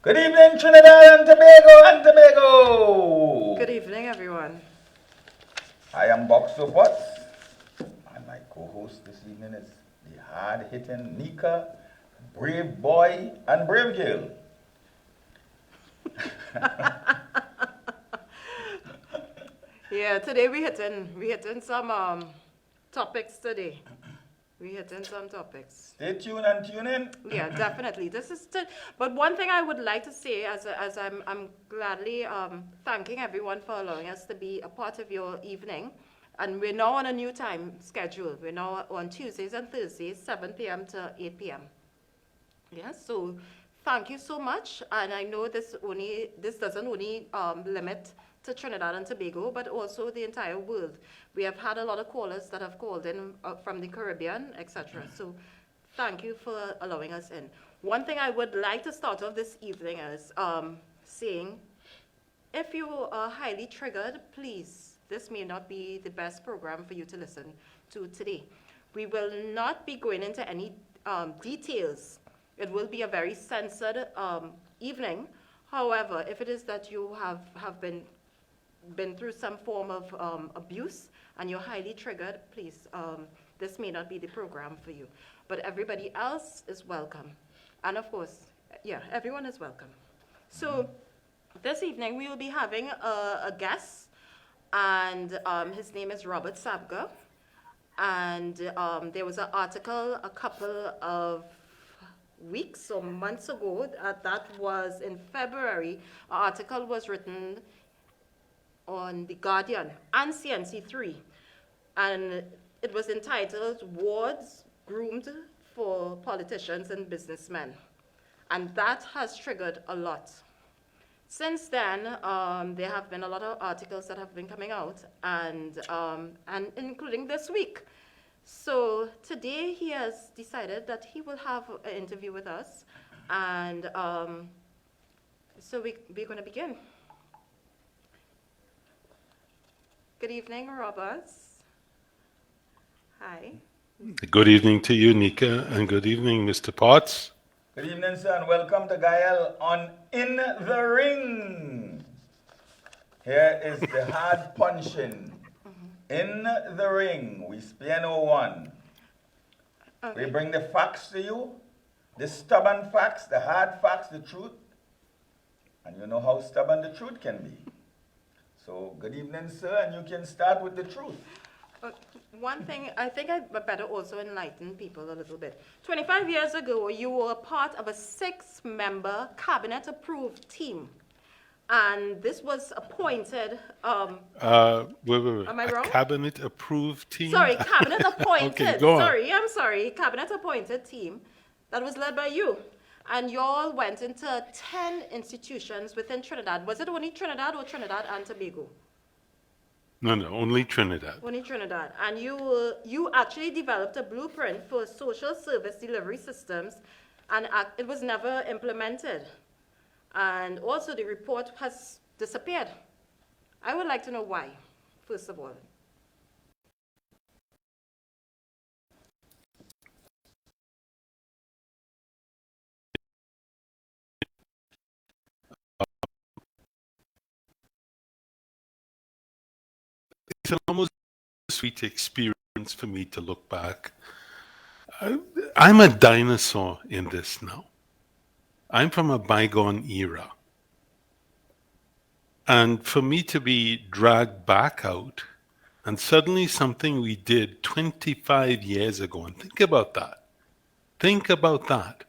Good evening, Trinidad and Tobago and Tobago. Good evening, everyone. I am Boxu Potts, and my co-host this evening is the hard-hitting Nneka, Braveboy, and Gayelle. Yeah, today we hitting some topics today. We hitting some topics. Stay tuned and tune in. Yeah, definitely. But one thing I would like to say, as I'm gladly thanking everyone for allowing us to be a part of your evening, and we're now on a new time schedule. We're now on Tuesdays and Thursdays, 7 p.m. to 8 p.m. Yeah, so thank you so much. And I know this doesn't only limit to Trinidad and Tobago, but also the entire world. We have had a lot of callers that have called in from the Caribbean, etc. So thank you for allowing us in. One thing I would like to start off this evening is saying, if you are highly triggered, please, this may not be the best program for you to listen to today. We will not be going into any details. It will be a very censored evening. However, if it is that you have been through some form of abuse and you're highly triggered, please, this may not be the program for you. But everybody else is welcome. And of course, yeah, everyone is welcome. So this evening we will be having a guest, and his name is Robert Sabga. And there was an article a couple of weeks or months ago, that was in February. An article was written on The Guardian and CNC3, and it was entitled Wards Groomed for Politicians and Businessmen, and that has triggered a lot. Since then, there have been a lot of articles that have been coming out, and including this week. So today he has decided that he will have an interview with us, and so we're going to begin. Good evening, Roberts. Hi. Good evening to you, Nneka, and good evening, Mr. Potts. Good evening, sir, and welcome to Gayelle on In the Ring. Here is the hard punching. In the ring, we spare no one. Okay. We bring the facts to you, the stubborn facts, the hard facts, the truth. And you know how stubborn the truth can be. So, good evening, sir, and you can start with the truth. One thing, I think I better also enlighten people a little bit. 25 years ago, you were part of a 6-member cabinet-approved team. And this was appointed, Wait. Am I wrong? A cabinet-approved team? sorry, cabinet-appointed. Okay, go on. I'm sorry, cabinet-appointed team that was led by you. And you all went into 10 institutions within Trinidad. Was it only Trinidad or Trinidad and Tobago? No, only Trinidad. Only Trinidad. And you actually developed a blueprint for social service delivery systems, and it was never implemented. And also the report has disappeared. I would like to know why, first of all. It's an almost sweet experience for me to look back. I'm a dinosaur in this now. I'm from a bygone era. And for me to be dragged back out, and suddenly something we did 25 years ago, and think about that. Think about that.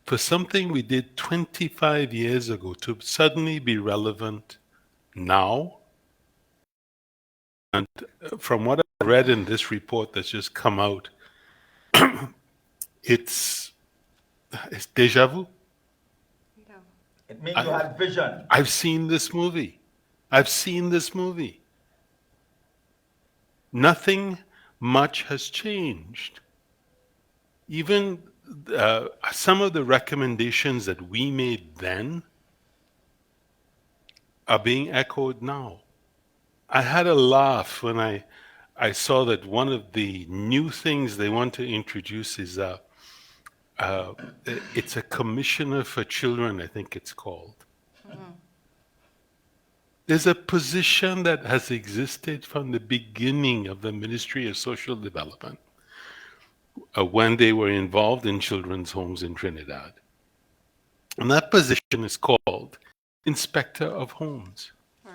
For something we did 25 years ago to suddenly be relevant now. And from what I read in this report that's just come out, it's deja vu. Yeah. It means you had vision. I've seen this movie. Nothing much has changed. Even some of the recommendations that we made then are being echoed now. I had a laugh when I saw that one of the new things they want to introduce is it's a commissioner for children, I think it's called. There's a position that has existed from the beginning of the Ministry of Social Development when they were involved in children's homes in Trinidad. And that position is called Inspector of Homes. Right.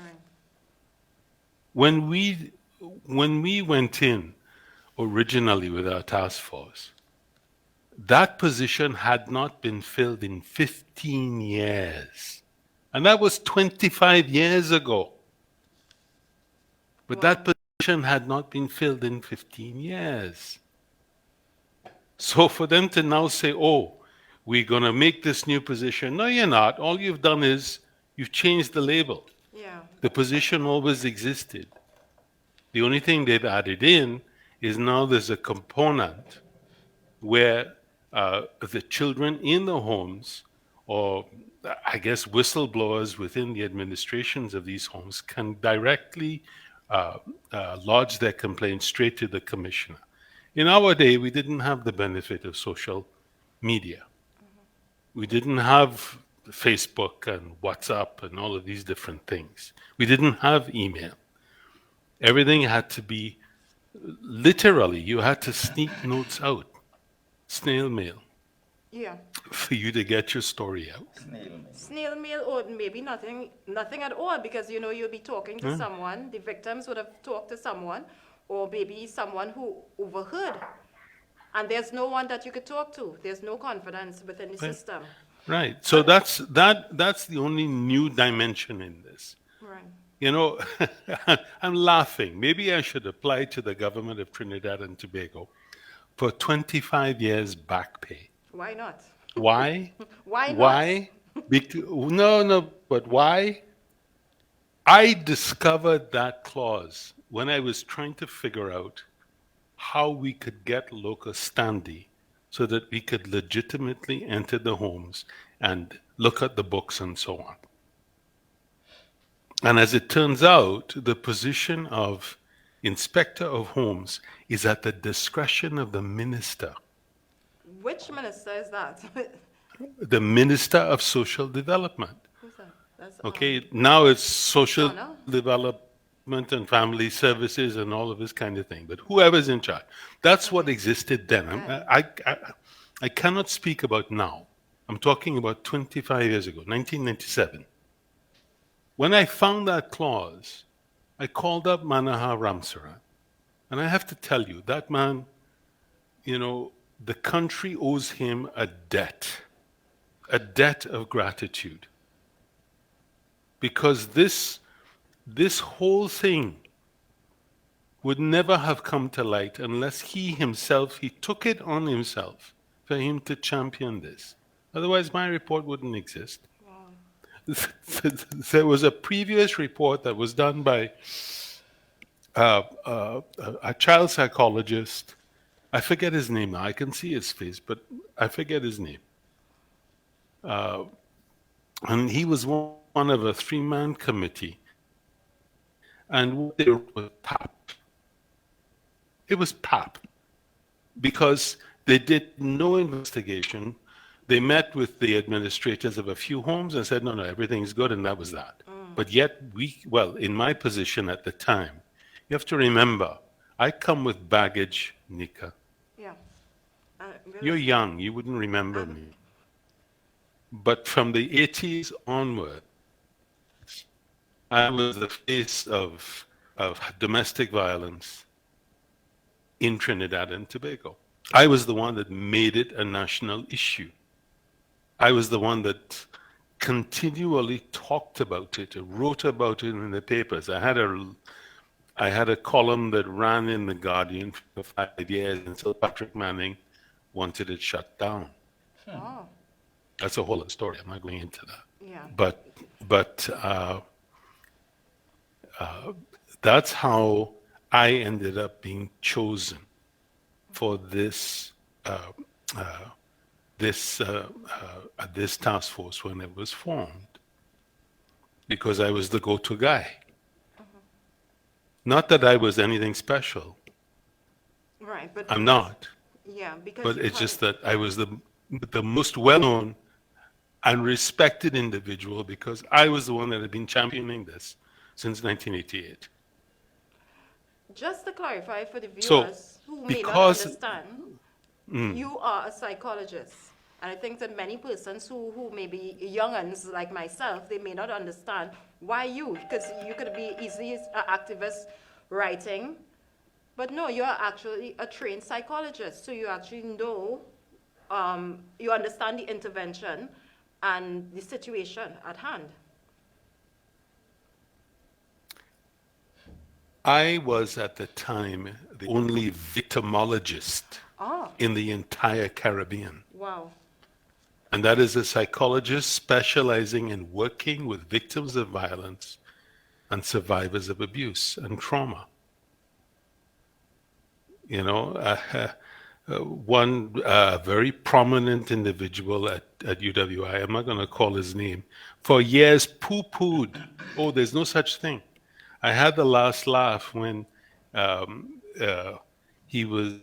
When we went in originally with our task force, that position had not been filled in 15 years. And that was 25 years ago. But that position had not been filled in 15 years. So for them to now say, oh, we're going to make this new position. No, you're not. All you've done is you've changed the label. Yeah. The position always existed. The only thing they've added in is now there's a component where the children in the homes, or I guess whistleblowers within the administrations of these homes, can directly lodge their complaint straight to the commissioner. In our day, we didn't have the benefit of social media. We didn't have Facebook and WhatsApp and all of these different things. We didn't have email. Everything had to be literally, you had to sneak notes out, snail mail, Yeah. for you to get your story out. Snail mail, or maybe nothing at all, because you'll be talking to someone. The victims would have talked to someone, or maybe someone who overheard, and there's no one that you could talk to. There's no confidence within the system. Right. So that's the only new dimension in this. Right. I'm laughing. Maybe I should apply to the government of Trinidad and Tobago for 25 years back pay. Why not? Why? Why not? Why? No, but why? I discovered that clause when I was trying to figure out how we could get locus standi so that we could legitimately enter the homes and look at the books and so on. And as it turns out, the position of Inspector of Homes is at the discretion of the minister. Which minister is that? The Minister of Social Development. Who's that? That's, Okay, now it's Social Donna? Development and Family Services and all of this kind of thing. But whoever's in charge, that's what existed then. I cannot speak about now. I'm talking about 25 years ago, 1997. When I found that clause, I called up Manaha Ramsaran. And I have to tell you, that man, the country owes him a debt of gratitude. Because this whole thing would never have come to light unless he took it on himself for him to champion this. Otherwise, my report wouldn't exist. There was a previous report that was done by a child psychologist. I forget his name now. I can see his face, but I forget his name. And he was one of a 3-man committee. And what they wrote was PAP. It was PAP. Because they did no investigation. They met with the administrators of a few homes and said, no, everything's good, and that was that. But yet, in my position at the time, you have to remember, I come with baggage, Nneka. Yeah. You're young, you wouldn't remember me. But from the 80s onward, I was the face of domestic violence in Trinidad and Tobago. I was the one that made it a national issue. I was the one that continually talked about it, wrote about it in the papers. I had a column that ran in The Guardian for 5 years until Patrick Manning wanted it shut down. Oh. That's a whole other story. I'm not going into that. Yeah. But that's how I ended up being chosen for this task force when it was formed, because I was the go-to guy. Not that I was anything special. Right, but I'm not. yeah, because But it's just that I was the the most well-known and respected individual because I was the one that had been championing this since 1988. Just to clarify for the So, viewers who may not because understand, you are a psychologist. And I think that many persons who may be young'uns like myself, they may not understand why you, because you could be easily an activist writing, but no, you're actually a trained psychologist. So you actually know, you understand the intervention and the situation at hand. I was at the time the only victimologist in the entire Caribbean. Wow. And that is a psychologist specializing in working with victims of violence and survivors of abuse and trauma. You know, one very prominent individual at UWI, I'm not going to call his name, for years poo-pooed, oh, there's no such thing. I had the last laugh when he was,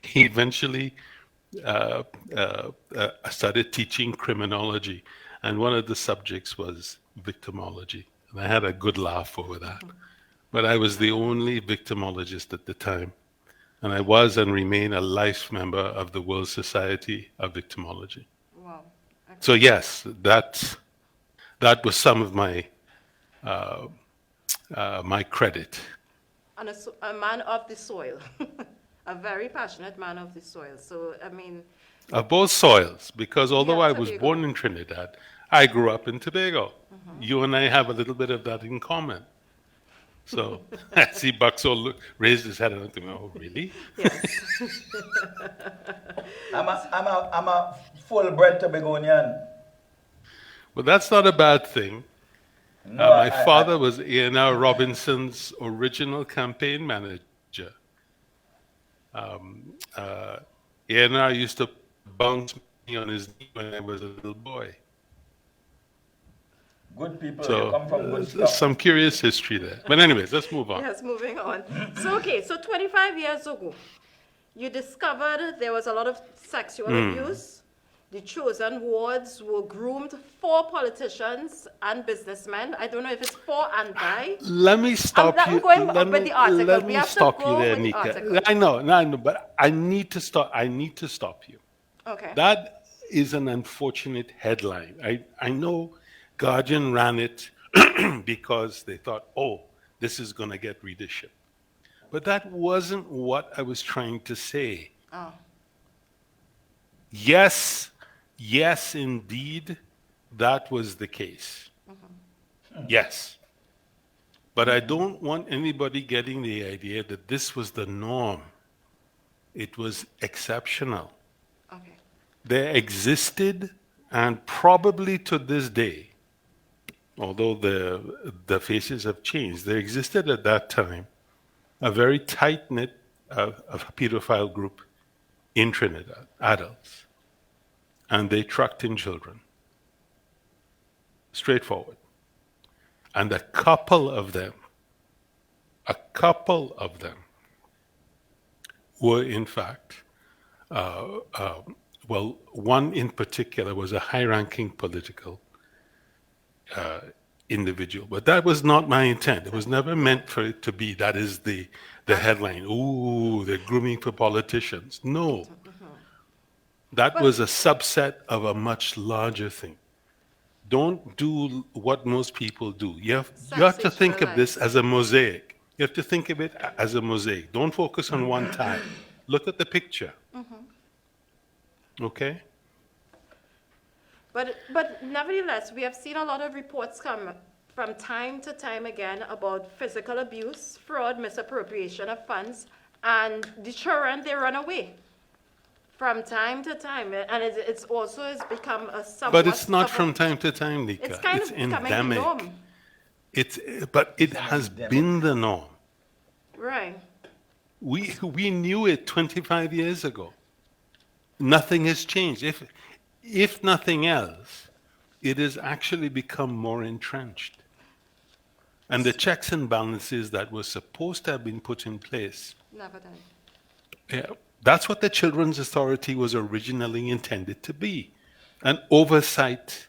he eventually started teaching criminology, and one of the subjects was victimology. And I had a good laugh over that. But I was the only victimologist at the time. And I was and remain a life member of the World Society of Victimology. Wow. Okay. So yes, that was some of my my credit. And a man of the soil, a very passionate man of the soil. So, I mean... Of both soils, because although Yeah, I was Tobago. born in Trinidad, I grew up in Tobago. You and I have a little bit of that in common. So I see Boxu raised his head and looked at me, oh, really? Yes. I'm a full-bred Tobagonian. Well, that's not a bad thing. No, My father was A&R Robinson's original campaign manager. A&R used to bounce me on his knee when I was a little boy. Good people, So you come from good there's stuff. some curious history there. But anyways, let's move on. Yes, moving on. So, okay, so 25 years ago, you discovered there was a lot of sexual abuse. The chosen wards were groomed for politicians and businessmen. I don't know if it's for and by. Let me stop I'm you. going with the article. Let We me have to stop go you there, with the Nneka. article. I know, but I need to stop. I need to stop you. Okay. That is an unfortunate headline. I know Guardian ran it because they thought, oh, this is going to get readership. But that wasn't what I was trying to say. Oh. Yes, indeed, that was the case. Yes. But I don't want anybody getting the idea that this was the norm. It was exceptional. Okay. There existed, and probably to this day, although the faces have changed, there existed at that time a very tight-knit pedophile group in Trinidad, adults, and they trucked in children. Straightforward. And a couple of them were in fact, well, one in particular was a high-ranking political individual, but that was not my intent. It was never meant for it to be, that is the headline, ooh, they're grooming for politicians. No. That was a subset of a much larger thing. Don't do what most people do. You have to think of this as a mosaic. You have to think of it as a mosaic. Don't focus on one tile. Look at the picture. Okay? But nevertheless, we have seen a lot of reports come from time to time again about physical abuse, fraud, misappropriation of funds, and the children, they run away from time to time. And it's also has become a somewhat... But it's not from time to time, Nneka. It's kind of becoming endemic. the norm. But it has been the norm. Right. We knew it 25 years ago. Nothing has changed. If nothing else, it has actually become more entrenched. And the checks and balances that were supposed to have been put in place, Never done. yeah, That's what the Children's Authority was originally intended to be, an oversight,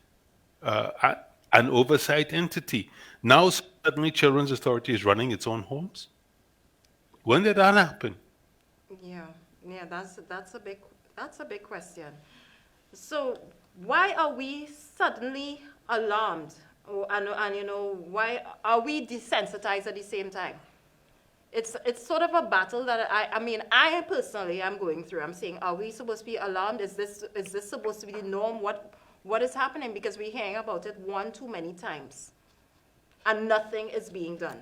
an oversight entity. Now suddenly Children's Authority is running its own homes. When did that happen? Yeah, yeah, that's a big question. So why are we suddenly alarmed? And you know, why are we desensitized at the same time? It's sort of a battle that I mean, I personally am going through. I'm saying, are we supposed to be alarmed? Is this supposed to be the norm? What is happening? Because we're hearing about it one too many times, and nothing is being done.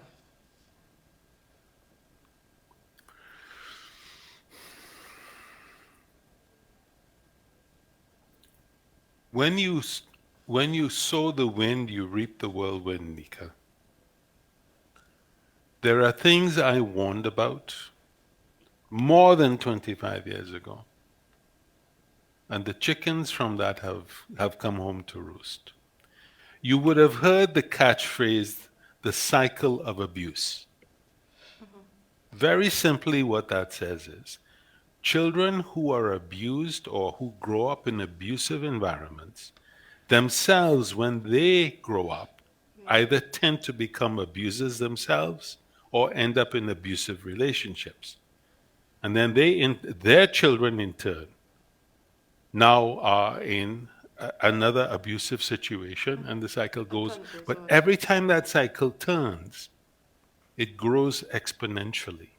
When you sow the wind, you reap the whirlwind, Nneka. There are things I warned about more than 25 years ago. And the chickens from that have come home to roost. You would have heard the catchphrase, the cycle of abuse. Very simply, what that says is children who are abused or who grow up in abusive environments themselves, when they grow up, either tend to become abusers themselves or end up in abusive relationships. And then their children, in turn, now are in another abusive situation, and the cycle goes. But every time that cycle turns, it grows exponentially.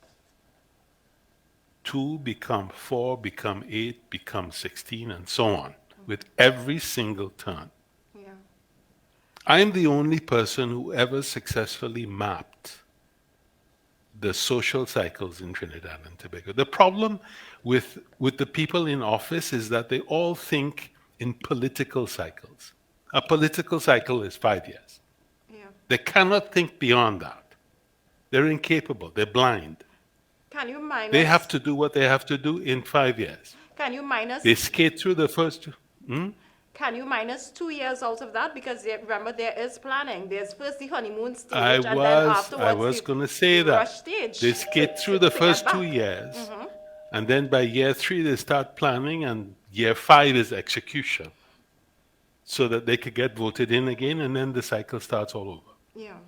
2 become 4, become 8, become 16, and so on, with every single turn. Yeah. I am the only person who ever successfully mapped the social cycles in Trinidad and Tobago. The problem with the people in office is that they all think in political cycles. A political cycle is 5 years. Yeah. They cannot think beyond that. They're incapable. They're blind. Can you minus? They have to do what they have to do in 5 years. Can you minus? They skate through the first. Can you minus 2 years out of that? Because remember, there is planning. There's first the honeymoon stage, I and then afterwards was the going to say rush that. stage. They skate through the To first get 2 back. years, and then by year 3 they start planning, and year 5 is execution, so that they could get voted in again, and then the cycle starts all over. Yeah.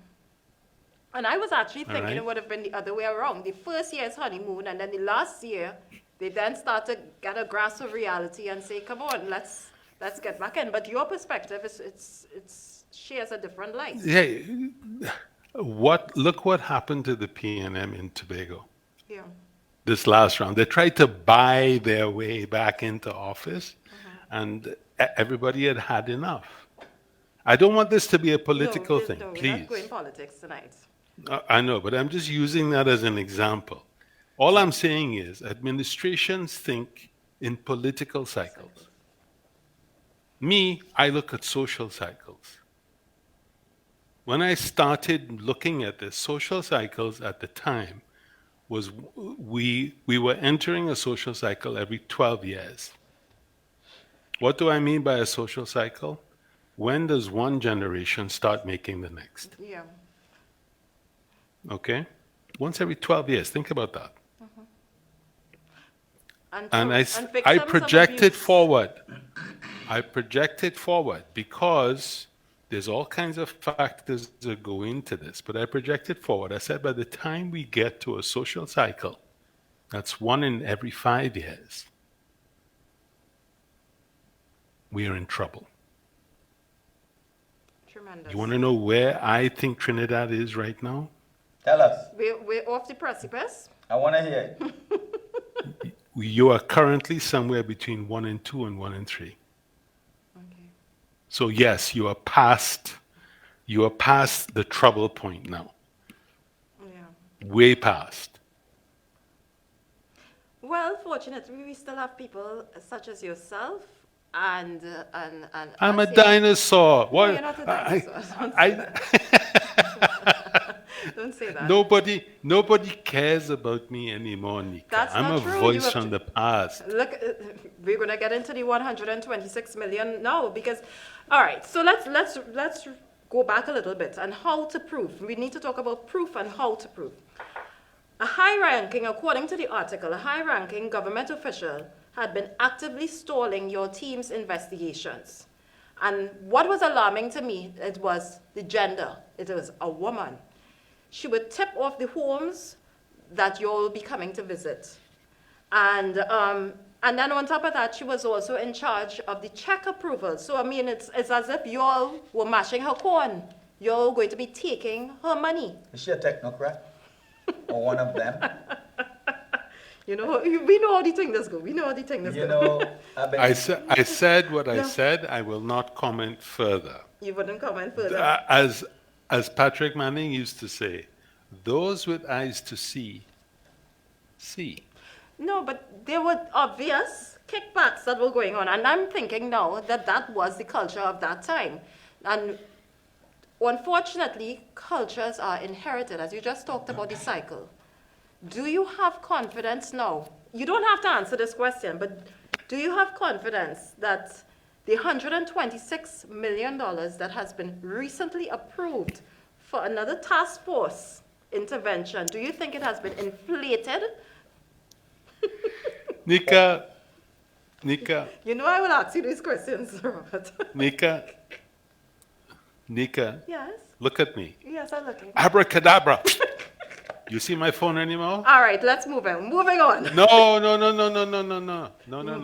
And I was actually thinking right. it would have been the other way around. The first year is honeymoon, and then the last year, they then start to get a grasp of reality and say, come on, let's get back in. But your perspective it's shares a different light. Yeah, look what happened to the PNM in Tobago Yeah. this last round. They tried to buy their way back into office, and everybody had enough. I don't want this to be a political thing, no, we're please. not going politics tonight. I know, but I'm just using that as an example. All I'm saying is administrations think in political cycles. Me, I look at social cycles. When I started looking at the social cycles at the time, was we were entering a social cycle every 12 years. What do I mean by a social cycle? When does one generation start making the next? Yeah. Okay? Once every 12 years. Think about that. And I victims of projected abuse. forward. I projected forward because there's all kinds of factors that go into this, but I projected forward. I said by the time we get to a social cycle, that's 1 in every 5 years, we are in trouble. Tremendous. You want to know where I think Trinidad is right now? Tell us. We're off the precipice. I want to hear it. You are currently somewhere between 1 and 2 and 1 and 3. Okay. So yes, you are past the trouble point now. Yeah. Way past. Well, fortunately, we still have people such as yourself and I'm a us here. dinosaur. No, What? you're not a dinosaur. Don't say that. Nobody cares about me anymore, Nneka. That's I'm not a true. You voice have from to- the past. Look, we're gonna get into the 126 million now because, all right. So let's go back a little bit and how to prove. We need to talk about proof and how to prove. according to the article, a high-ranking government official had been actively stalling your team's investigations. And what was alarming to me, it was the gender. It was a woman. She would tip off the homes that you'll be coming to visit. And then on top of that, she was also in charge of the check approval. So, I mean, it's as if y'all were mashing her corn. You're going to be taking her money. Is she a technocrat? Or one of them? You know, we know how the thing does go. We know how the thing does You go. know, I said what I No. said. I will not comment further. You wouldn't comment further. As Patrick Manning used to say, those with eyes to see, see. No, but there were obvious kickbacks that were going on. And I'm thinking now that that was the culture of that time. And unfortunately, cultures are inherited, as you just talked about the cycle. Do you have confidence now? You don't have to answer this question, but do you have confidence that the $126 million that has been recently approved for another task force intervention, do you think it has been inflated? Nneka, You know I will ask you these questions, Robert. Nneka, Yes? look at me. Yes, I'm looking. Abracadabra. You see my phone anymore? All right, let's move on. Moving on. No.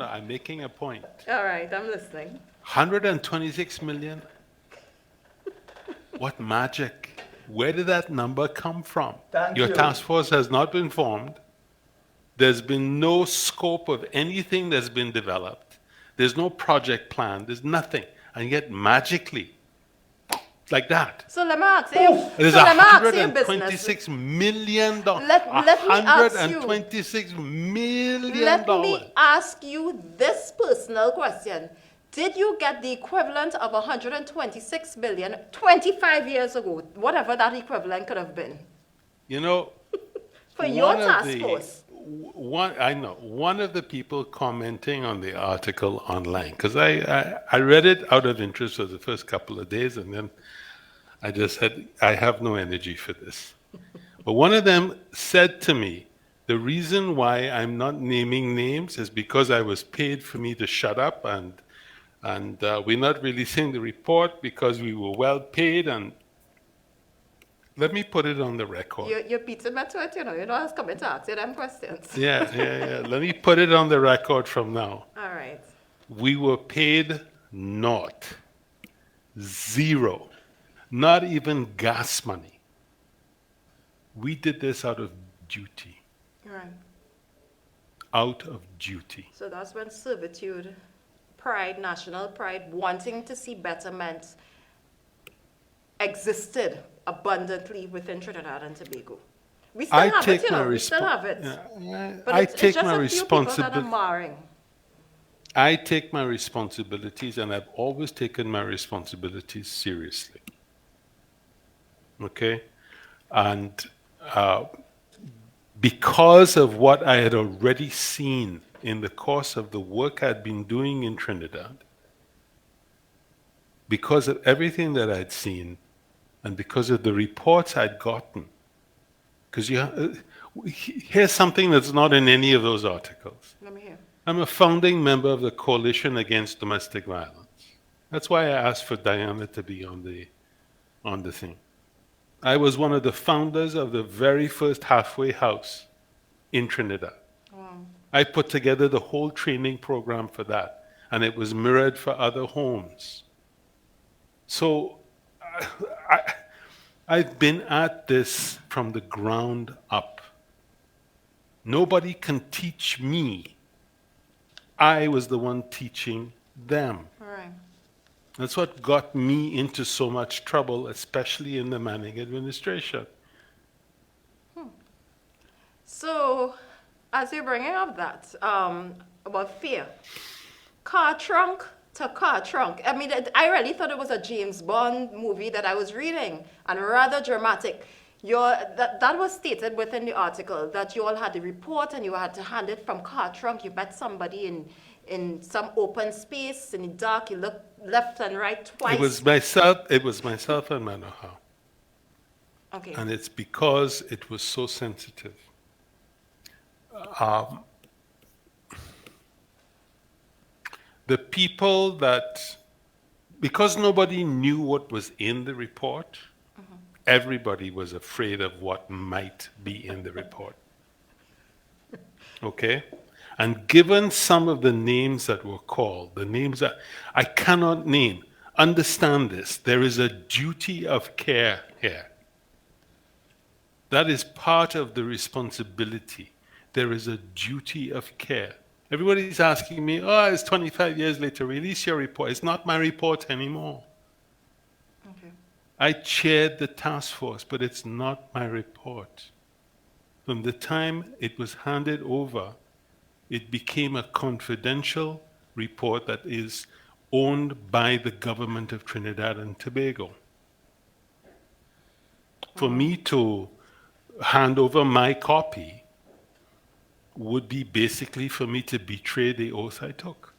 I'm making a point. All right, I'm listening. 126 million? What magic? Where did that number come from? Thank Your you. task force has not been formed. There's been no scope of anything that's been developed. There's no project plan. There's nothing. And yet magically, like that. So let me ask you. It is so let me ask you business. $126 million. Let me ask you. $126 million. Let me ask you this personal question. Did you get the equivalent of 126 billion 25 years ago? Whatever that equivalent could have been. You know, For your one of task the- force. one of the people commenting on the article online, because I read it out of interest for the first couple of days, and then I just said, I have no energy for this. But one of them said to me, the reason why I'm not naming names is because I was paid for me to shut up, and we're not releasing the report because we were well paid, and let me put it on the record. You're beating me to it, you know. You know I was coming to ask you them questions. Yeah. Let me put it on the record from now. All right. We were paid naught, zero, not even gas money. We did this out of duty, Right. out of duty. So that's when servitude, pride, national pride, wanting to see betterment existed abundantly within Trinidad and Tobago. We still have it, you know. We still have it. But I it's take just my a few people that are responsibility. marring. I take my responsibilities, and I've always taken my responsibilities seriously. Okay? And because of what I had already seen in the course of the work I'd been doing in Trinidad, because of everything that I'd seen, and because of the reports I'd gotten, because here's something that's not in any of those articles. Let me hear. I'm a founding member of the Coalition Against Domestic Violence. That's why I asked for Diana to be on the thing. I was one of the founders of the very first halfway house in Trinidad. Wow. I put together the whole training program for that, and it was mirrored for other homes. So I've been at this from the ground up. Nobody can teach me. I was the one teaching them. All right. That's what got me into so much trouble, especially in the Manning administration. So, as you're bringing up that, about fear, car trunk to car trunk. I mean, I really thought it was a James Bond movie that I was reading, and rather dramatic. That was stated within the article, that you all had the report and you had to hand it from car trunk. You met somebody in some open space, in the dark, you looked left and right twice. It was myself and Manohar. Okay. And it's because it was so sensitive. The people that, because nobody knew what was in the report, everybody was afraid of what might be in the report. Okay? And given some of the names that were called, the names that I cannot name, understand this, there is a duty of care here. That is part of the responsibility. There is a duty of care. Everybody's asking me, oh, it's 25 years later, release your report. It's not my report anymore. Okay. I chaired the task force, but it's not my report. From the time it was handed over, it became a confidential report that is owned by the government of Trinidad and Tobago. For me to hand over my copy would be basically for me to betray the oath I took.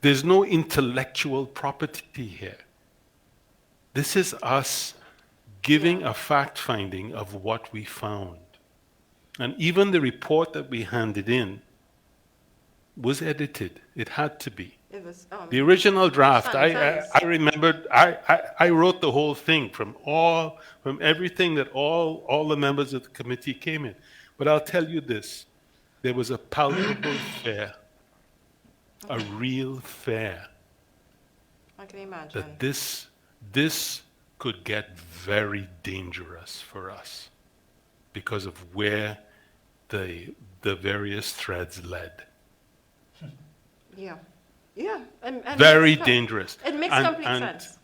There's no intellectual property here. This is us giving a fact finding of what we found. And even the report that we handed in was edited. It had to be. It was The original draft, I sanitized. remembered, I wrote the whole thing from everything that all the members of the committee came in. But I'll tell you this, there was a palpable fear, a real fear I can imagine. that this could get very dangerous for us because of where the various threads led. Yeah. Yeah. And Very dangerous. It makes complete sense.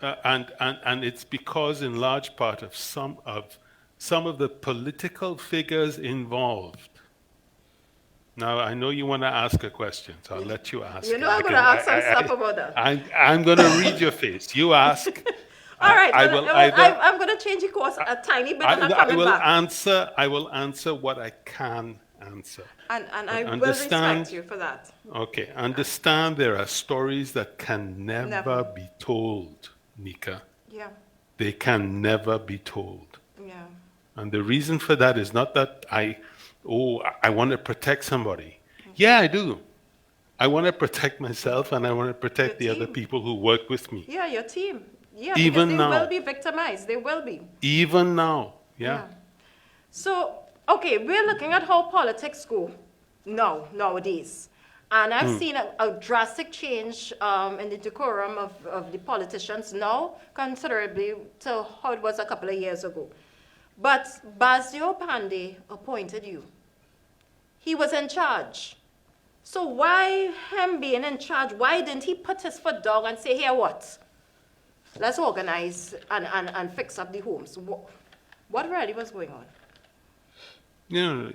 And it's because, in large part, of some of the political figures involved. Now, I know you want to ask a question, so I'll let you ask. You know I'm going to ask some stuff about that. I'm going to read your face. You ask. All right. I'm going to change the course a tiny bit and I'm coming back. I will answer what I can answer. And I will respect you for that. Okay. Understand there are stories that can never be told, Nneka. Yeah. They can never be told. Yeah. And the reason for that is not that I want to protect somebody. Yeah, I do. I want to protect myself and I want to protect the other people who work with me. Yeah, your team. Yeah, even because they now. will be victimized. They will be. Even now, yeah. So, okay, we're looking at how politics go nowadays. And I've seen a drastic change in the decorum of the politicians now, considerably to how it was a couple of years ago. But Boxu Potts appointed you. He was in charge. So why him being in charge, why didn't he put his foot down and say, here what? Let's organize and fix up the homes. What really was going on? You're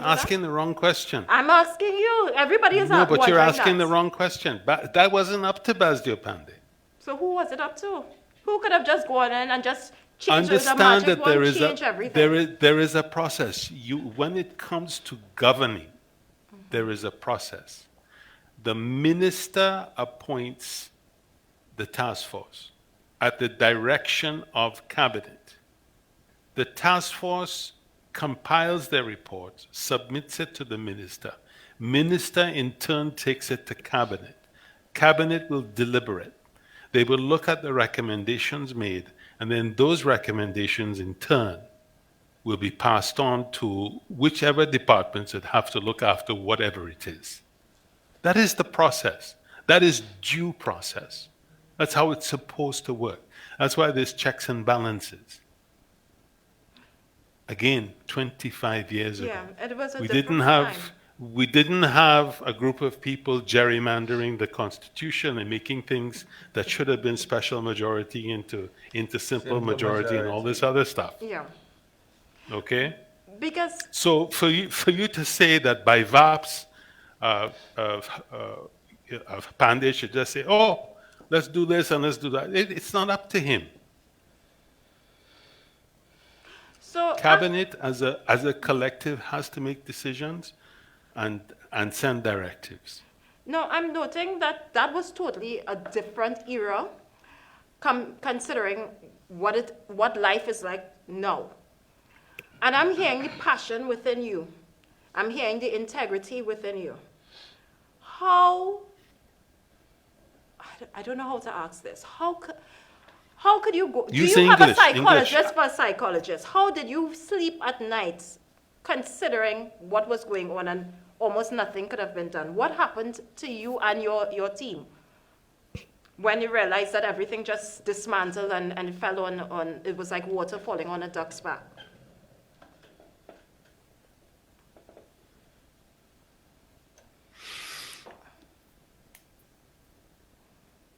asking the wrong question. I'm asking you. Everybody is No, but you're asking that. the wrong question. That wasn't up to Boxu Potts. So who was it up to? Who could have just gone in and just changed Understand the that there is everything? there is a process. When it comes to governing, there is a process. The minister appoints the task force at the direction of cabinet. The task force compiles their report, submits it to the minister. Minister in turn takes it to cabinet. Cabinet will deliberate. They will look at the recommendations made, and then those recommendations in turn will be passed on to whichever departments that have to look after whatever it is. That is the process. That is due process. That's how it's supposed to work. That's why there's checks and balances. Again, 25 years ago. Yeah, it was a we different didn't time. have a group of people gerrymandering the Constitution and making things that should have been special majority into simple majority and all this other stuff. Yeah. Okay? Because So for you to say that by VAPS, Pandey should just say, oh, let's do this and let's do that. It's not up to him. so Cabinet as a collective has to make decisions and send directives. no, I'm noting that was totally a different era, considering what life is like No. And I'm hearing the passion within you. I'm hearing the integrity within you. How, I don't know how to ask this. How could you go? Do Use you have a English, psychologist for a psychologist? How did you sleep at night considering what was going on and almost nothing could have been done? What happened to you and your team when you realized that everything just dismantled and fell on, it was like water falling on a duck's back?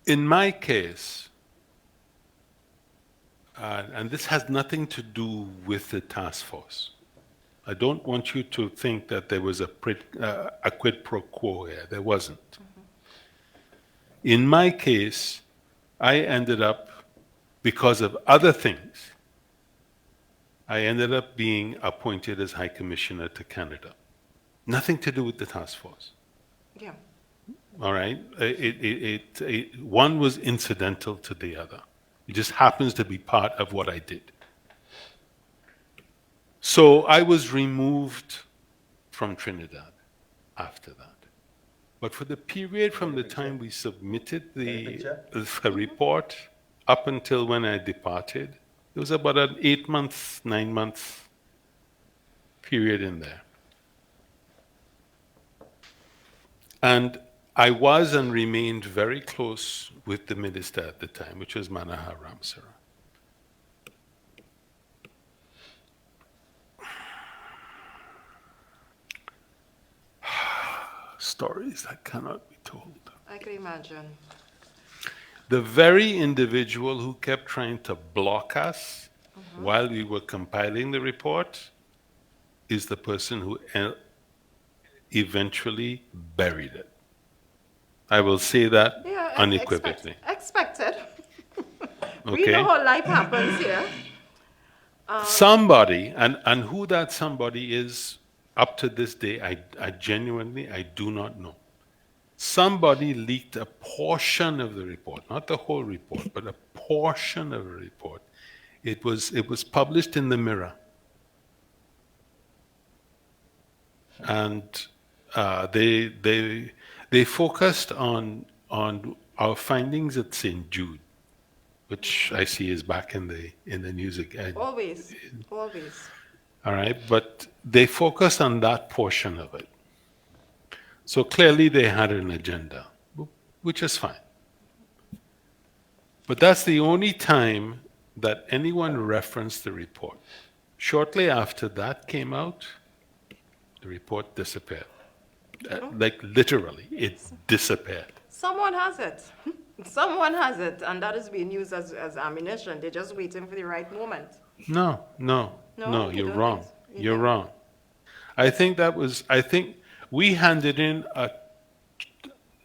In my case, and this has nothing to do with the task force. I don't want you to think that there was a quid pro quo here. There wasn't. In my case, I ended up, because of other things, I ended up being appointed as High Commissioner to Canada. Nothing to do with the task force. Yeah. All right? One was incidental to the other. It just happens to be part of what I did. So I was removed from Trinidad after that. But for the period from the time we submitted the report up until when I departed, it was about an 8 months, 9 months period in there. And I was and remained very close with the minister at the time, which was Manohar Ramsara. Stories that cannot be told. I can imagine. The very individual who kept trying to block us while we were compiling the report is the person who eventually buried it. I will say that unequivocally. Expected. We Okay? know how life happens here. Somebody, and who that somebody is, up to this day, I genuinely do not know. Somebody leaked a portion of the report, not the whole report, but a portion of the report. It was published in the Mirror. And they focused on our findings at St. Jude, which I see is back in the news again. Always. All right, but they focused on that portion of it. So clearly they had an agenda, which is fine. But that's the only time that anyone referenced the report. Shortly after that came out, the report disappeared. Like literally, it disappeared. Someone has it. Someone has it, and that is being used as ammunition. They're just waiting for the right moment. No, you you're don't wrong. think so? You're wrong. I think we handed in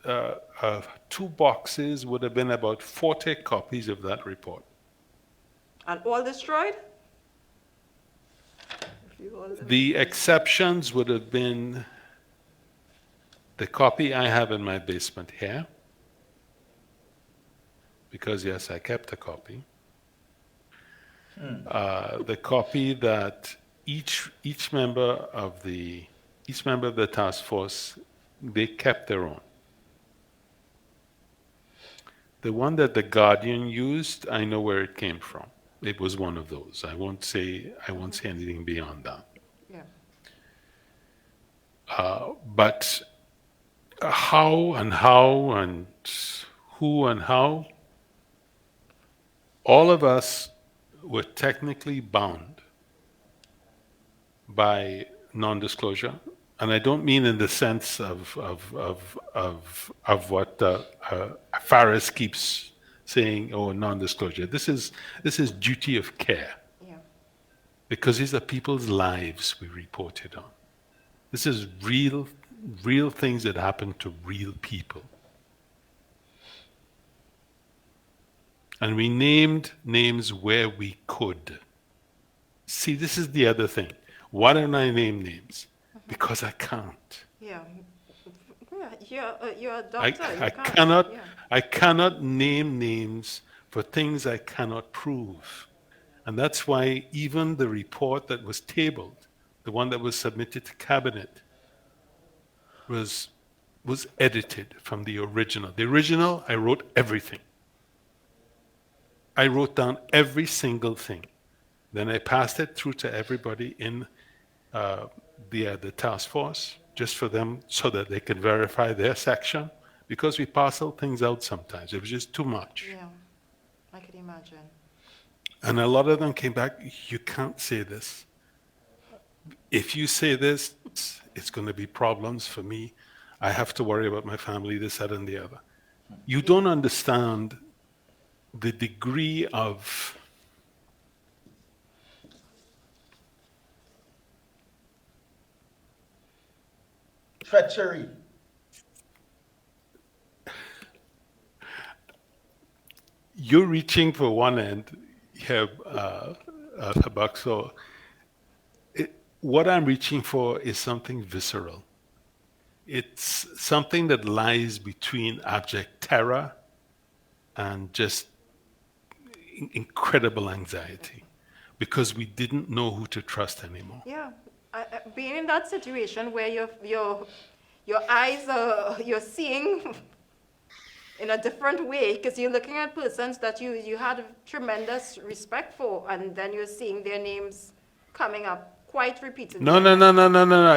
2 boxes, would have been about 40 copies of that report. And all destroyed? The exceptions would have been the copy I have in my basement here, because yes, I kept a copy. The copy that each member of the task force, they kept their own. The one that the Guardian used, I know where it came from. It was one of those. I won't say anything beyond that. Yeah. But how and who and how, all of us were technically bound by non-disclosure, and I don't mean in the sense of what Faris keeps saying, oh, non-disclosure. This is duty of care. Yeah. Because these are people's lives we reported on. This is real things that happen to real people. And we named names where we could. See, this is the other thing. Why don't I name names? Because I can't. Yeah. You're a doctor. I cannot name names for things I cannot prove. And that's why even the report that was tabled, the one that was submitted to cabinet, was edited from the original. The original, I wrote everything. I wrote down every single thing. Then I passed it through to everybody in the task force, just for them so that they could verify their section, because we parcel things out sometimes. It was just too much. Yeah, I can imagine. And a lot of them came back, you can't say this. If you say this, it's going to be problems for me. I have to worry about my family, this, that, and the other. You don't understand the degree of treachery. You're reaching for one end here, Boxu. What I'm reaching for is something visceral. It's something that lies between abject terror and just incredible anxiety, because we didn't know who to trust anymore. Yeah, being in that situation where your eyes are, you're seeing in a different way, because you're looking at persons that you had tremendous respect for, and then you're seeing their names coming up quite repeatedly. No.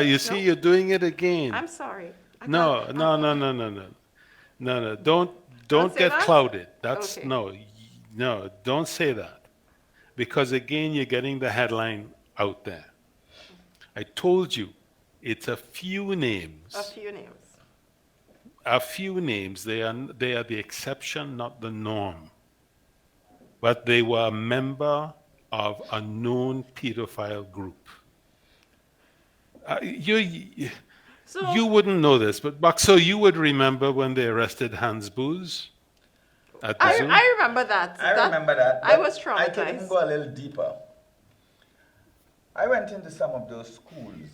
You see, No? you're doing it again. I'm sorry. No. Don't say get that? clouded. That's Okay. no, don't say that. Because again, you're getting the headline out there. I told you, it's a few names. A few names. A few names. They are the exception, not the norm. But they were a member of a known pedophile group. So, You wouldn't know this, but Boxu, you would remember when they arrested Hans Booz at the zoo? I remember that. I remember that. I but was I can even traumatized. go a little deeper. I went into some of those schools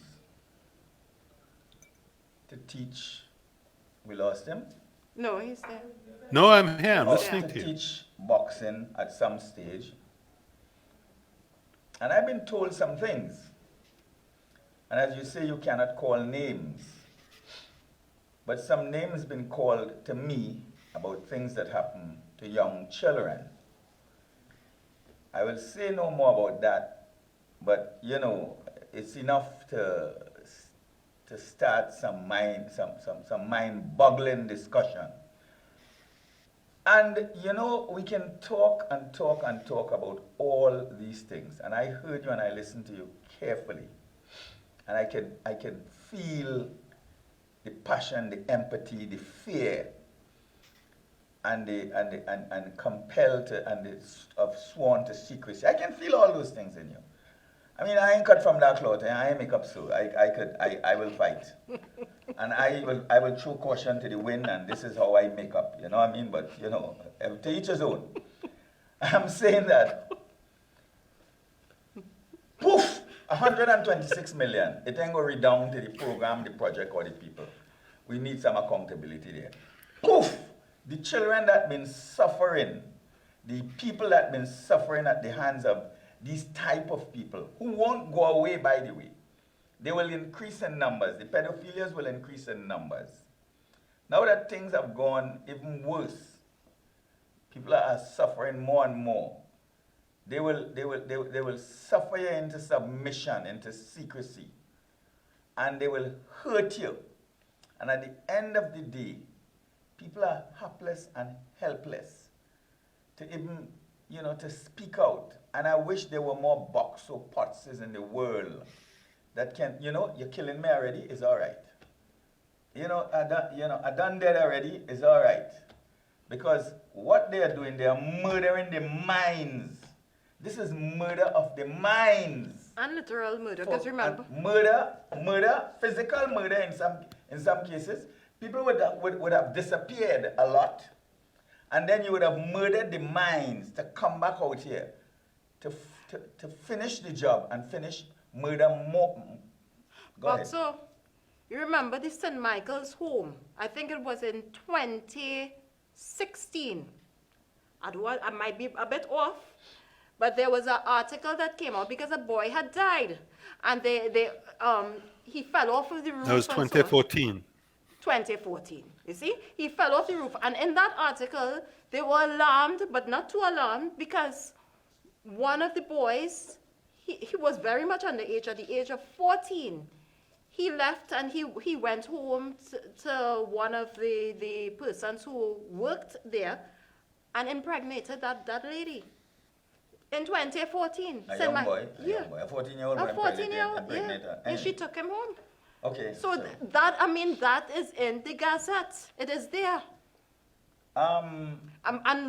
to teach. We lost him? No, he's there. No, I'm here. I'm Or listening to to you. teach boxing at some stage. And I've been told some things. And as you say, you cannot call names. But some names been called to me about things that happen to young children. I will say no more about that, but you know, it's enough to start some mind-boggling discussion. And you know, we can talk and talk and talk about all these things. And I heard you and I listened to you carefully. And I can feel the passion, the empathy, the fear, and compelled to, of sworn to secrecy. I can feel all those things in you. I mean, I ain't cut from that cloth. I ain't make up so. I will fight, and I will throw caution to the wind. And this is how I make up. You know what I mean? But you know, to each his own. I'm saying that. Poof. 126 million. It ain't going to redound to the program, the project, or the people. We need some accountability there. Poof! The children that been suffering, the people that been suffering at the hands of these type of people, who won't go away, by the way. They will increase in numbers. The pedophilias will increase in numbers. Now that things have gone even worse, people are suffering more and more. They will suffer you into submission, into secrecy, and they will hurt you. And at the end of the day, people are helpless and helpless to even, you know, to speak out. And I wish there were more Boxu Potts in the world that can, you know, you're killing me already, is all right. I done dead already, is all right. Because what they are doing, they are murdering the minds. This is murder of the minds. And literal murder, because remember. Murder, physical murder in some cases. People would have disappeared a lot. And then you would have murdered the minds to come back out here to finish the job and murder more. Go ahead. So, you remember the St. Michael's home? I think it was in 2016. I might be a bit off. But there was an article that came out because a boy had died, and he fell off of the roof. That was and so on. 2014. 2014. You see, he fell off the roof, and in that article, they were alarmed, but not too alarmed, because one of the boys, he was very much underage, at the age of 14. He left and he went home to one of the persons who worked there and impregnated that lady. In 2014. A young boy, a 14-year-old boy. A 14-year-old, impregnated her. yeah. She took him home. Okay. So that is in the Gazette. It is there. And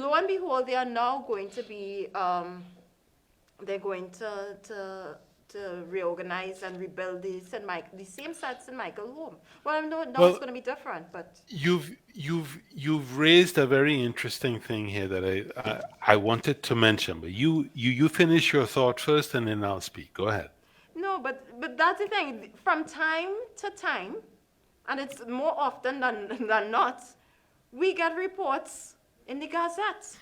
lo and behold, they are now going to be, they're going to reorganize and rebuild the same St. Michael home. Well, no, it's going to be different, but You've raised a very interesting thing here that I wanted to mention, but you finish your thought first, and then I'll speak. Go ahead. no, but that's the thing. From time to time, and it's more often than not, we get reports in the Gazette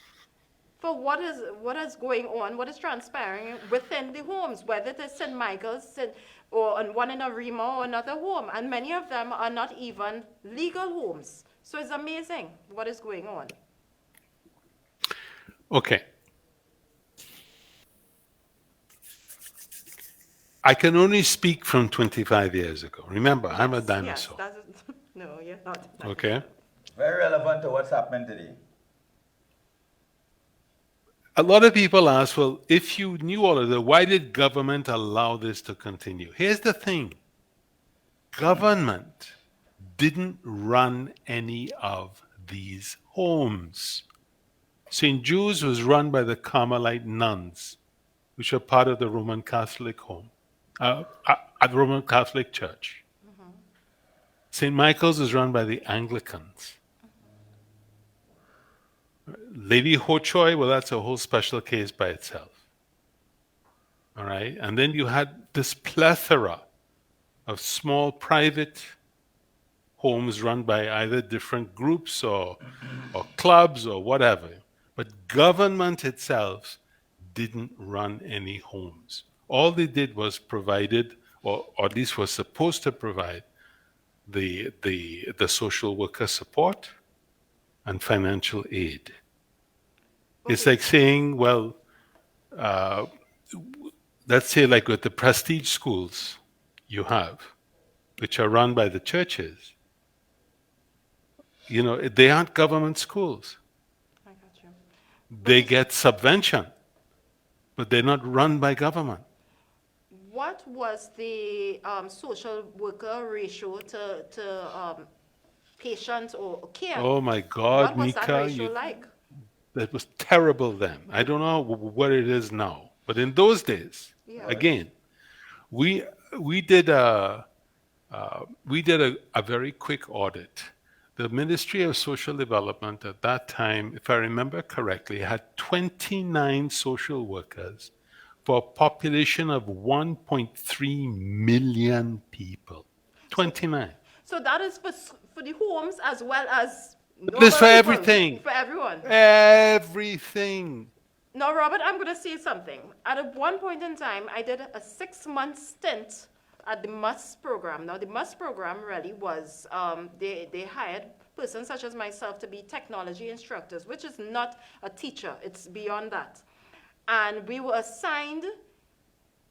for what is going on, what is transpiring within the homes, whether it is St. Michael's or one in Arima or another home, and many of them are not even legal homes. So it's amazing what is going on. Okay. I can only speak from 25 years ago. Remember, I'm a dinosaur. Yes, no, you're not. Okay? Very relevant to what's happening today. A lot of people ask, well, if you knew all of that, why did government allow this to continue? Here's the thing. Government didn't run any of these homes. St. Jude's was run by the Carmelite nuns, which are part of the Roman Catholic home, the Roman Catholic Church. Mm-hmm. St. Michael's is run by the Anglicans. Lady Ho Choi, well, that's a whole special case by itself. All right? And then you had this plethora of small private homes run by either different groups or clubs or whatever. But government itself didn't run any homes. All they did was provided, or at least was supposed to provide, the social worker support and financial aid. Okay. It's like saying, well, let's say like with the prestige schools you have, which are run by the churches, they aren't government schools. I got you. They get subvention, but they're not run by government. What was the social worker ratio to patients or care? Oh my God, what was that Nneka, ratio like? That was terrible then. I don't know what it is now, but in those days, again, we did a very quick audit. The Ministry of Social Development at that time, if I remember correctly, had 29 social workers for a population of 1.3 million people. 29. So that is for the homes as well as This for everything. For everyone. Everything. Now, Robert, I'm going to say something. At one point in time, I did a 6-month stint at the MUS program. Now, the MUS program really was, they hired persons such as myself to be technology instructors, which is not a teacher. It's beyond that. And we were assigned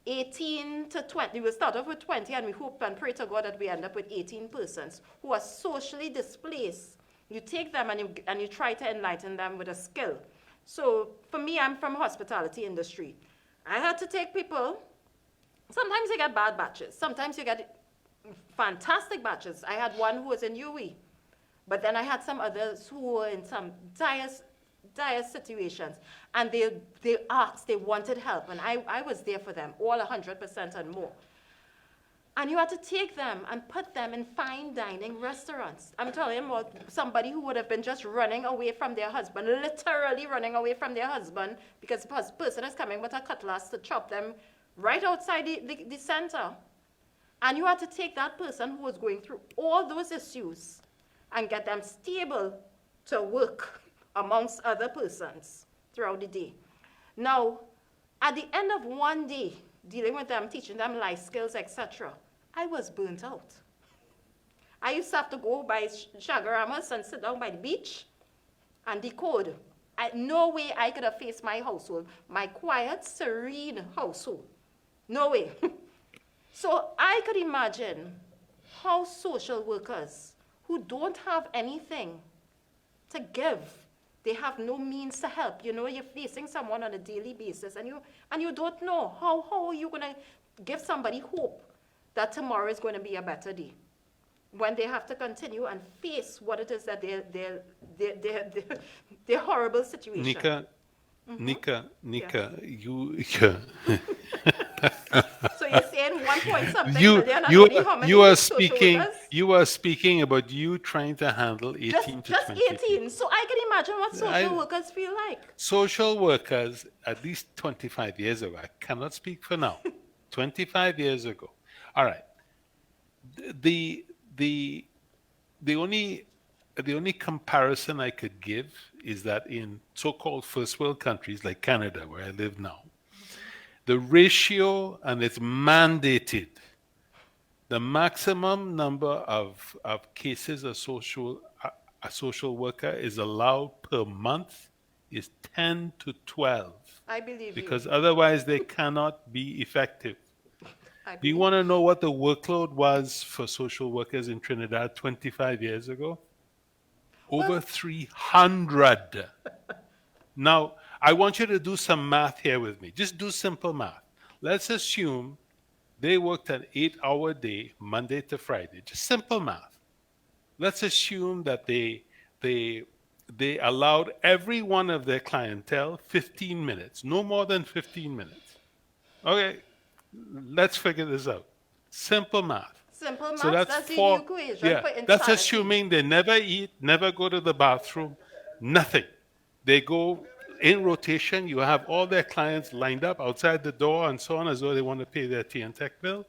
18 to 20. We will start off with 20, and we hope and pray to God that we end up with 18 persons who are socially displaced. You take them and you try to enlighten them with a skill. So for me, I'm from hospitality industry. I had to take people. Sometimes you get bad batches. Sometimes you get fantastic batches. I had one who was in UE, but then I had some others who were in some dire situations, and they asked, they wanted help, and I was there for them, all 100% and more. And you had to take them and put them in fine dining restaurants. I'm telling you about somebody who would have been just running away from their husband, literally running away from their husband, because the person is coming with a cutlass to chop them right outside the center. And you had to take that person who was going through all those issues and get them stable to work amongst other persons throughout the day. Now, At the end of one day, dealing with them, teaching them life skills, etc., I was burnt out. I used to have to go by Shagaramas and sit down by the beach and decode. No way I could have faced my household, my quiet, serene household. No way. So I could imagine how social workers who don't have anything to give, they have no means to help. You know, you're facing someone on a daily basis and you don't know how are you going to give somebody hope that tomorrow is going to be a better day when they have to continue and face what it is that their horrible situation. Nneka, you So you're saying 1 point something you million and you only how many you are social speaking workers? you are speaking about you trying to handle 18 to Just 20 18. people. So I can imagine what social I- workers feel like. Social workers, at least 25 years ago, I cannot speak for now. 25 years ago. All right. The the the only comparison I could give is that in so-called first world countries like Canada, where I live now, the ratio, and it's mandated, the maximum number of cases a social worker is allowed per month is 10 to 12, I believe because you. otherwise they cannot be effective. I Do you believe want to know what the workload was for social workers in Trinidad 25 years ago? Over 300. Now, I want you to do some math here with me. Just do simple math. Let's assume they worked an 8-hour day, Monday to Friday. Just simple math. Let's assume that they allowed every one of their clientele 15 minutes, no more than 15 minutes. Okay, let's figure this out. Simple math. Simple maths, So that's the new equation for insanity. that's assuming they never eat, never go to the bathroom, nothing. They go in rotation. You have all their clients lined up outside the door and so on, as though they want to pay their tea and tech bill.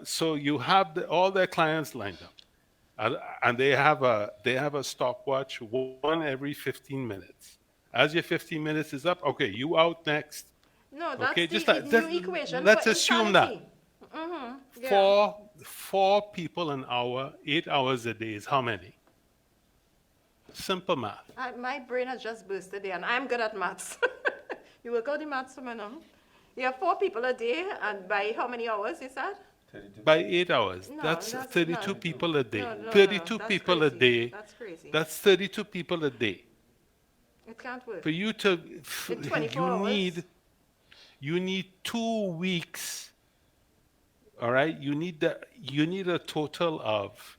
So you have all their clients lined up, and they have a stopwatch, one every 15 minutes. As your 15 minutes is up, okay, you out next. No, that's Okay, the just like new equation let's for assume that. insanity. Yeah. Four people an hour, 8 hours a day is how many? Simple math. My brain has just bursted there, and I'm good at maths. You work out the maths for me now. You have 4 people a day, and by how many hours is that? 32. By 8 hours, No, that's that's 32 not- people a day. No, 32 that's people a crazy. day. That's crazy. That's 32 people a day. It can't work. For you to, In 24 hours? you need 2 weeks. All right, you need a total of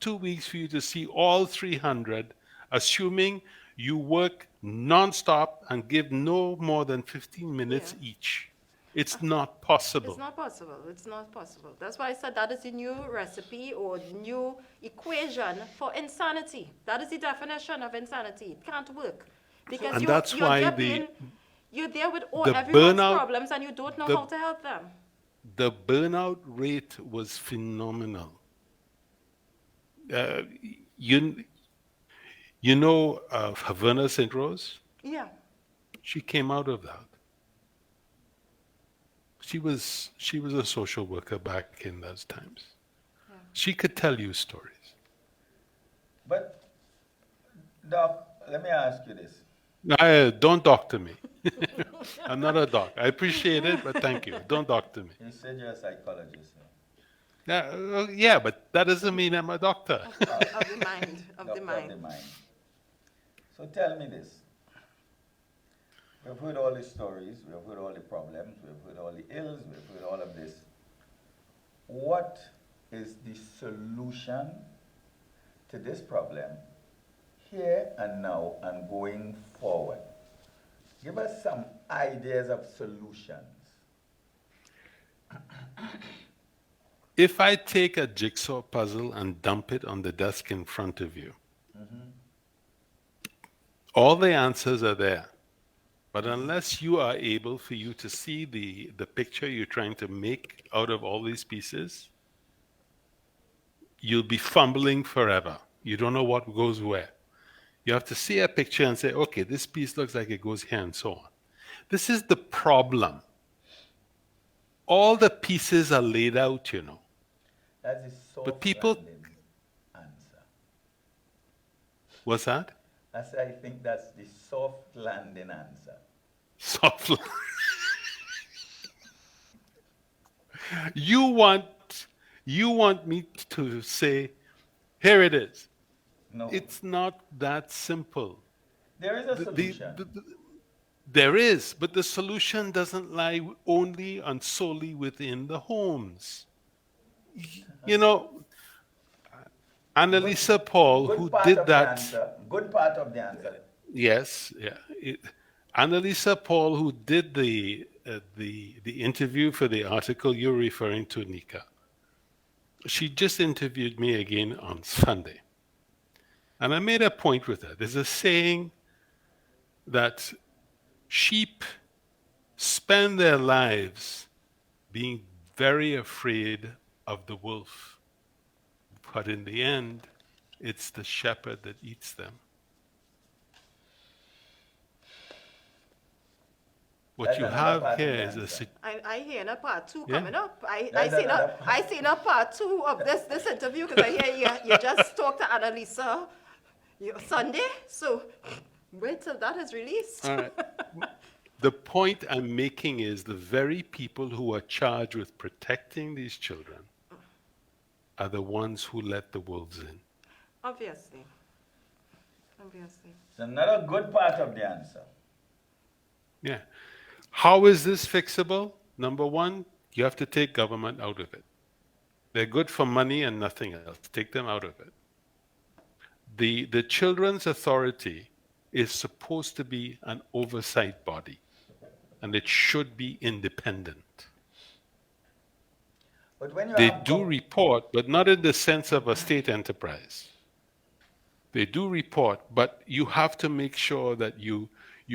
2 weeks for you to see all 300, assuming you work non-stop and give no more than 15 minutes Yeah. each. It's not possible. It's not possible. It's not possible. That's why I said that is the new recipe or the new equation for insanity. That is the definition of insanity. It can't work. Because And that's why you're there with all the everyone's burnout- problems and you don't know the- how to help them. The burnout rate was phenomenal. You know Havana St. Rose? Yeah. She came out of that. She was a social worker back in those times. Yeah. She could tell you stories. But, Doc, let me ask you this. Don't doctor me. I'm not a doc. I appreciate it, but thank you. Don't doctor me. You said you're a psychologist. Huh? Yeah, but that doesn't mean I'm a doctor. Of the mind. Of Doctor the mind. So tell me this. We've heard all the stories, we've heard all the problems, we've heard all the ills, we've heard all of this. What is the solution to this problem here and now and going forward? Give us some ideas of solutions. If I take a jigsaw puzzle and dump it on the desk in front of you, all the answers are there. But unless you are able for you to see the picture you're trying to make out of all these pieces, you'll be fumbling forever. You don't know what goes where. You have to see a picture and say, okay, this piece looks like it goes here and so on. This is the problem. All the pieces are laid out, you know. That's the But soft people, landing answer. what's that? I think that's the soft landing answer. Soft. You want me to say, here it is. No. It's not that simple. There is a The- solution. there is, but the solution doesn't lie only and solely within the homes. You know, Annalisa Paul, Good who part did of the that, answer. Good part of the answer. yes, yeah. Annalisa Paul, who did the interview for the article you're referring to, Nneka, she just interviewed me again on Sunday. And I made a point with her. There's a saying that sheep spend their lives being very afraid of the wolf, but in the end, it's the shepherd that eats them. What That's you another have part of here the is answer. I hear a part two Yeah. coming up. That's another I seen a part two of this interview because I hear you just talked to Annalisa Sunday. So wait till that is released. All right. The point I'm making is the very people who are charged with protecting these children are the ones who let the wolves in. Obviously. Obviously. It's another good part of the answer. Yeah. How is this fixable? Number one, you have to take government out of it. They're good for money and nothing else. Take them out of it. The Children's Authority is supposed to be an oversight body, and it should be independent. But when you They have do report, but not in the sense of a state enterprise. They do report, but you have to make sure that you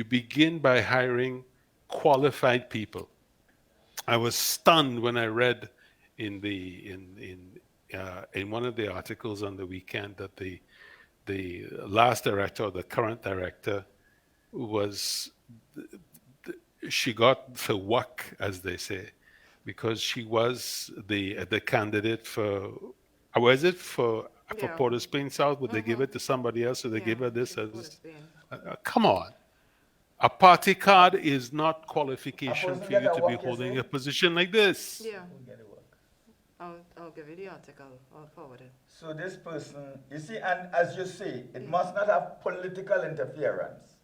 begin by hiring qualified people. I was stunned when I read in one of the articles on the weekend that the last director or the current director was she got the work, as they say, because she was the candidate for was it for Yeah. Port of Spain South, but they give it to somebody else, so they give her this Would as have been. come on. A party card is not qualification person for get you a to be work, you holding say? a position like this. Yeah. Who get it work? I'll give you the article. I'll forward it. So this person, you see, and as you say, it must not have political interference.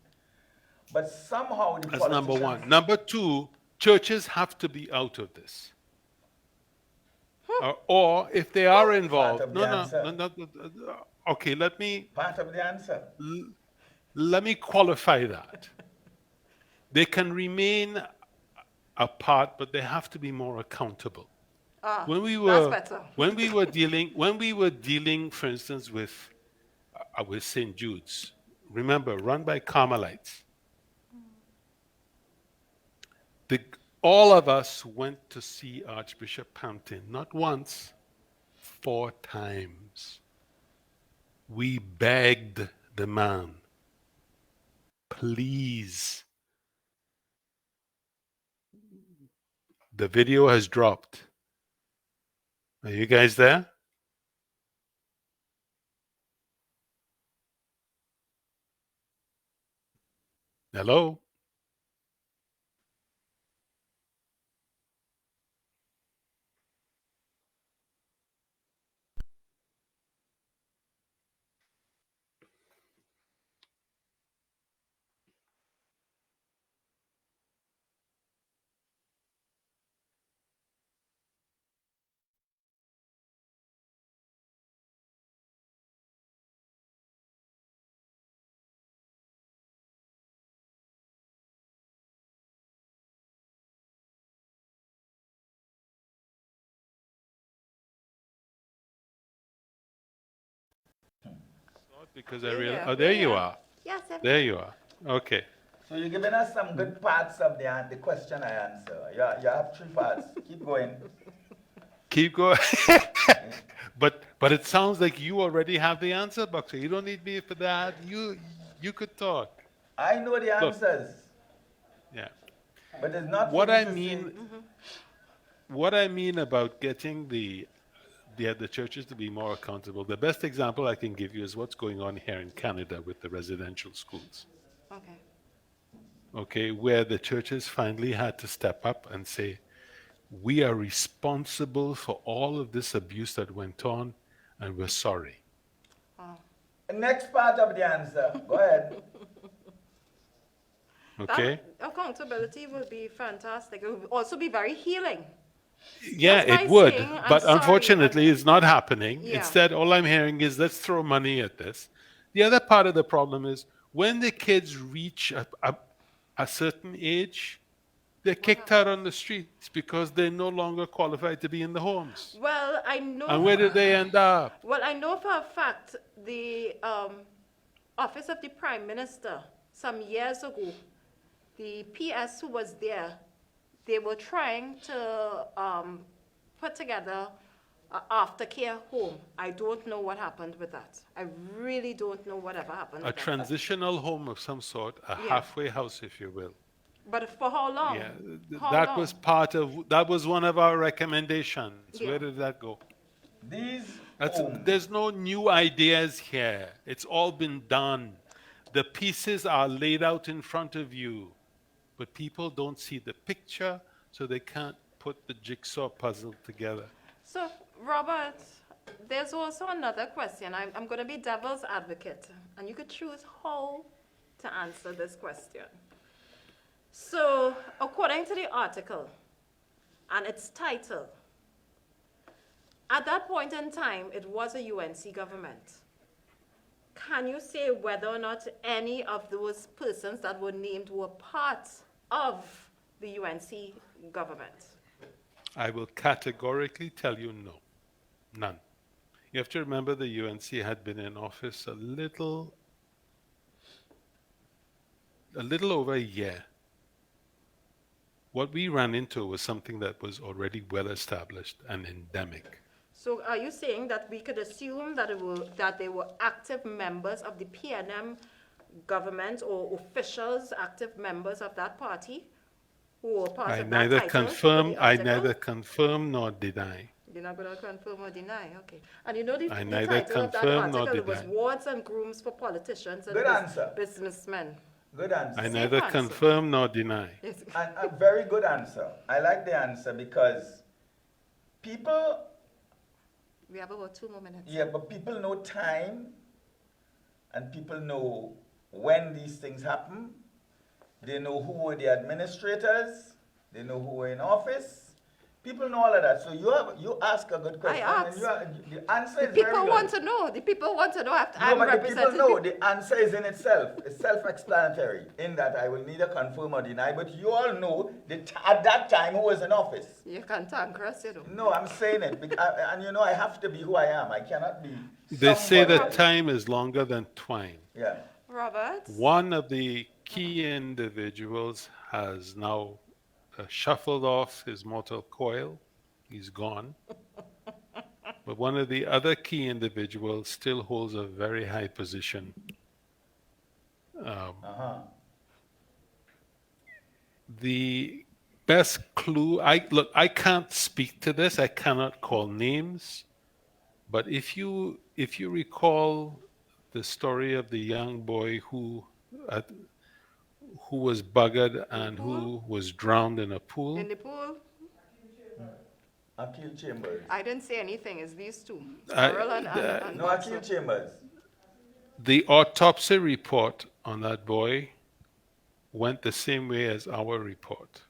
But somehow the That's number one. politicians- Number two, churches have to be out of this. Or if they are involved, of the answer. okay, let me Part of the answer. qualify that. They can remain apart, but they have to be more accountable. That's better. when we were dealing, for instance, with St. Jude's, remember, run by Carmelites. All of us went to see Archbishop Hampton, not once, 4 times. We begged the man, please. The video has dropped. Are you guys there? Hello? Because I realized, oh, there you are. Yes, There you are. Okay. So you're giving us some good parts of the question I answer. You have 3 parts. Keep going. Keep going. but it sounds like you already have the answer, Boxu. You don't need me for that. You could talk. I know the Look. answers. Yeah. But it's not What for you I to mean, say, what I mean about getting the churches to be more accountable, the best example I can give you is what's going on here in Canada with the residential schools. Okay. Okay, where the churches finally had to step up and say, we are responsible for all of this abuse that went on, and we're sorry. Wow. next part of the answer. Go ahead. Okay? That accountability will be fantastic. It will also be very healing. Yeah, Just by it would, saying, "I'm but sorry," unfortunately, it's not happening. Yeah. Instead, all I'm hearing is let's throw money at this. The other part of the problem is when the kids reach a certain age, they're kicked out on the streets because they're no longer qualified to be in the homes. Well, I know. And where did they end up? Well, I know for a fact the Office of the Prime Minister, some years ago, the PS who was there, they were trying to put together an aftercare home. I don't know what happened with that. I really don't know whatever happened A with that. transitional home of some sort, a Yeah. halfway house, if you will. But for how long? Yeah, How that long? was that was one of our recommendations. Yeah. Where did that go? These homes, There's no new ideas here. It's all been done. The pieces are laid out in front of you, but people don't see the picture, so they can't put the jigsaw puzzle together. So, Robert, there's also another question. I'm going to be devil's advocate, and you could choose how to answer this question. So, according to the article and its title, at that point in time, it was a UNC government. Can you say whether or not any of those persons that were named were part of the UNC government? I will categorically tell you no. None. You have to remember the UNC had been in office a little over a year. What we ran into was something that was already well established and endemic. So are you saying that we could assume that they were active members of the PNM government or officials, active members of that party who were part I of that neither title confirm, for the I article? neither confirm nor deny. You're not going to confirm or deny, okay. And you know the I the neither title of that confirm nor article was deny. Wards and Grooms for Politicians and Good answer. Businessmen. good answer. I Same neither answer. confirm nor deny. Yes. And a very good answer. I like the answer because people, We have about 2 more minutes. yeah, but people know time and people know when these things happen. They know who were the administrators. They know who were in office. People know all of that. So you ask a good question. asked. And the answer The is very people good. want to know. The people want to know. No, I'm but the people representing. know the answer is in itself. It's self-explanatory in that I will neither confirm or deny. But you all know that at that time who was in office. You can't thank us, you know. No, I'm saying it. And you know I have to be who I am. I cannot be They say somebody that else. time is longer than twine. Yeah. Robert? One of the key individuals has now shuffled off his mortal coil. He's gone. But one of the other key individuals still holds a very high position. The best clue, I can't speak to this. I cannot call names. But if you recall the story of the young boy who was buggered and who was drowned in a pool. In the pool? Akil Chambers. I didn't say anything. It's these two. I- Carol and No, Boxu. Akil Chambers. The autopsy report on that boy went the same way as our report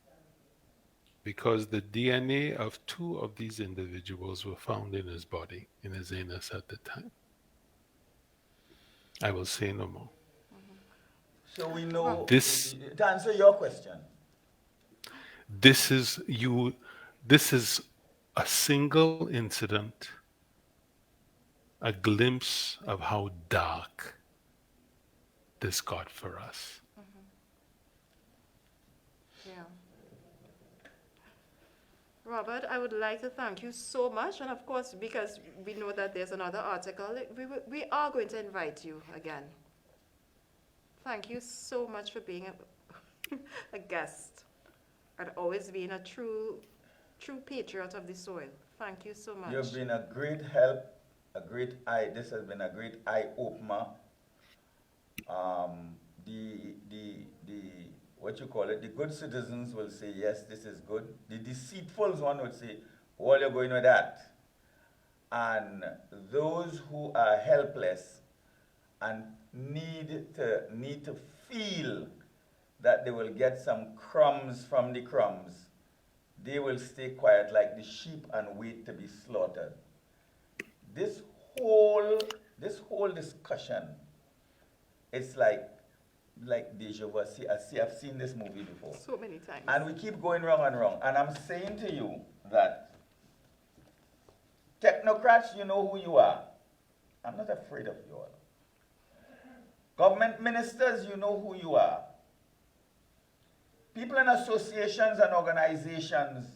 because the DNA of two of these individuals were found in his body, in his anus at the time. I will say no more. So we know, This- to answer your question, This is a single incident, a glimpse of how dark this got for us. Yeah. Robert, I would like to thank you so much. And of course, because we know that there's another article, we are going to invite you again. Thank you so much for being a guest. and always being a true patriot of the soil. Thank you so much. You've been a great help, this has been a great eye-opener. What you call it, the good citizens will say, yes, this is good. The deceitful one would say, well, you're going with that. And those who are helpless and need to feel that they will get some crumbs from the crumbs, they will stay quiet like the sheep and wait to be slaughtered. This whole discussion, it's like deja vu. I've seen this movie before. So many times. And we keep going wrong and wrong. And I'm saying to you that technocrats, you know who you are. I'm not afraid of you all. Government ministers, you know who you are. People in associations and organizations,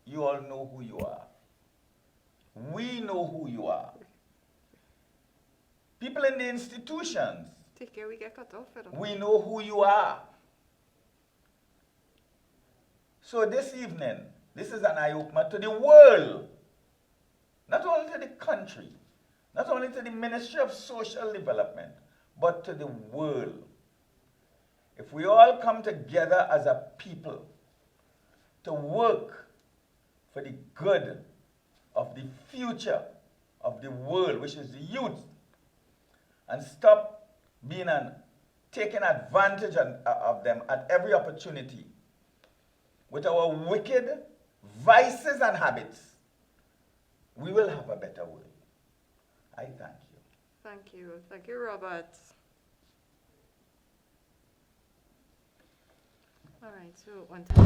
you all know who you are. We know who you are. People in the institutions, Take care, we get cut off. we know who you are. So this evening, this is an eye-opener to the world, not only to the country, not only to the Ministry of Social Development, but to the world. If we all come together as a people to work for the good of the future of the world, which is the youth, and stop taking advantage of them at every opportunity with our wicked vices and habits, we will have a better world. I thank you. Thank you. Thank you, Robert. All right, so on to the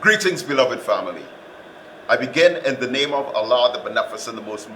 Greetings, beloved family. I begin in the name of Allah, the Beneficent, the Most